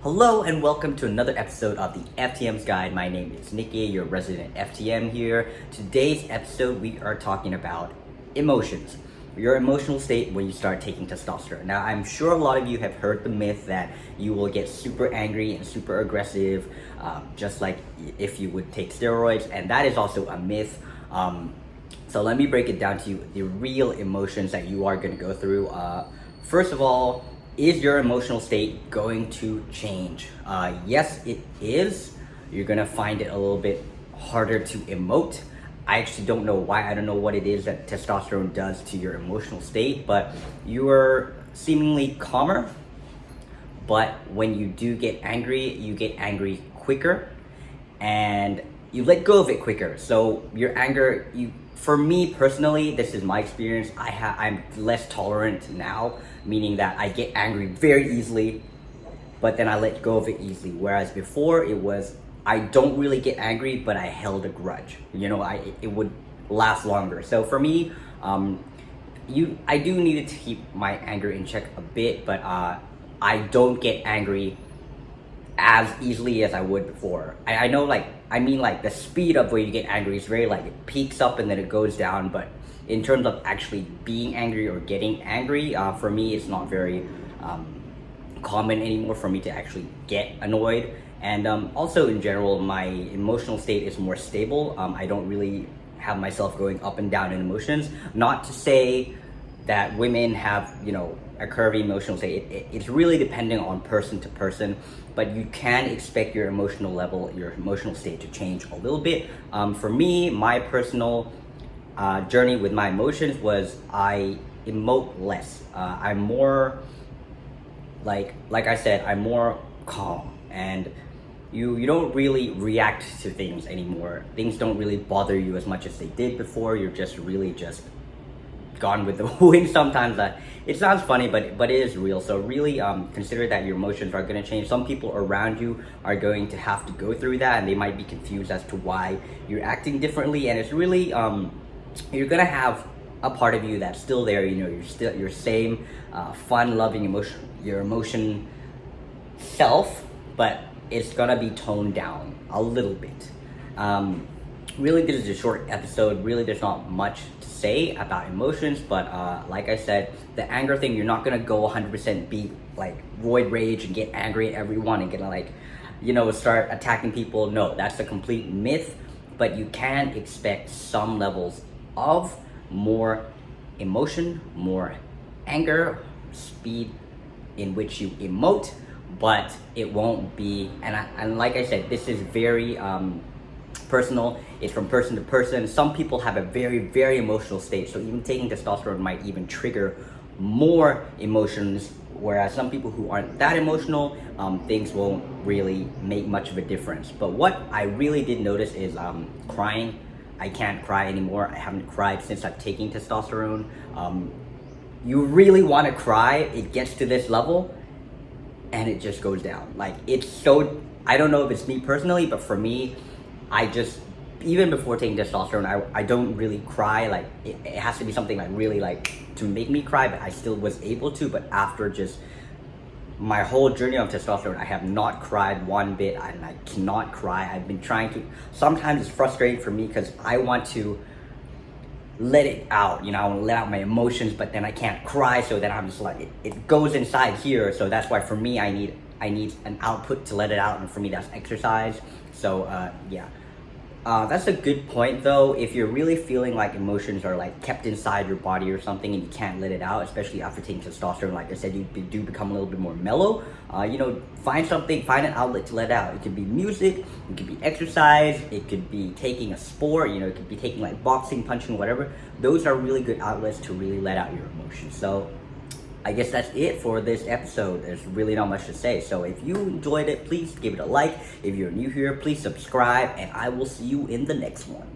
Hello and welcome to another episode of the FTM's Guide. My name is Nikki, your resident FTM here. Today's episode we are talking about emotions. Your emotional state when you start taking testosterone. Now I'm sure a lot of you have heard the myth that you will get super angry and super aggressive just like if you would take steroids, and that is also a myth. So let me break it down to you, the real emotions that you are going to go through. First of all, is your emotional state going to change? Yes, it is. You're gonna find it a little bit harder to emote. I actually don't know why. I don't know what it is that testosterone does to your emotional state, but you are seemingly calmer. But when you do get angry, you get angry quicker and you let go of it quicker. So your anger, for me personally, this is my experience. I'm less tolerant now, meaning that I get angry very easily, but then I let go of it easily. Whereas before it was, I don't really get angry, but I held a grudge. It would last longer. So for me, I do need to keep my anger in check a bit, but I don't get angry as easily as I would before. I know the speed of where you get angry is very it peaks up and then it goes down, but in terms of actually being angry or getting angry, for me it's not very common anymore for me to actually get annoyed. And also in general, my emotional state is more stable. I don't really have myself going up and down in emotions. Not to say that women have, a curvy emotional state. It's really depending on person to person, but you can expect your emotional level, your emotional state to change a little bit. For me, my personal journey with my emotions was I emote less. I'm more, like I said, I'm more calm, and you don't really react to things anymore. Things don't really bother you as much as they did before. You're just really just gone with the wind sometimes. It sounds funny, but it is real. So really consider that your emotions are going to change. Some people around you are going to have to go through that, and they might be confused as to why you're acting differently. And it's really you're going to have a part of you that's still there. You're still your same fun loving emotion self, but it's going to be toned down a little bit. Really, this is a short episode. Really, there's not much to say about emotions, but like I said, the anger thing, you're not gonna go 100% be void rage and get angry at everyone and gonna start attacking people. No, that's a complete myth. But you can expect some levels of more emotion, more anger, speed in which you emote, but it won't be. And like I said, this is very personal. It's from person to person. Some people have a very, very emotional state, so even taking testosterone might even trigger more emotions, whereas some people who aren't that emotional, things won't really make much of a difference. But what I really did notice is crying. I can't cry anymore. I haven't cried since I've taken testosterone. You really want to cry, it gets to this level and it just goes down. It's so, I don't know if it's me personally, but for me, even before taking testosterone, I don't really cry. It has to be something really to make me cry, but I still was able to. But after just my whole journey of testosterone, I have not cried one bit, and I cannot cry. I've been trying to. Sometimes it's frustrating for me because I want to let it out, I want to let out my emotions, but then I can't cry, so then I'm just it goes inside here. So that's why for me, I need an output to let it out, and for me that's exercise. So yeah. That's a good point though. If you're really feeling like emotions are kept inside your body or something and you can't let it out, especially after taking testosterone, like I said, you do become a little bit more mellow. Find an outlet to let out. It could be music, it could be exercise, it could be taking a sport, it could be taking boxing, punching, whatever. Those are really good outlets to really let out your emotions. So I guess that's it for this episode. There's really not much to say. So if you enjoyed it, please give it a like. If you're new here, please subscribe, and I will see you in the next one.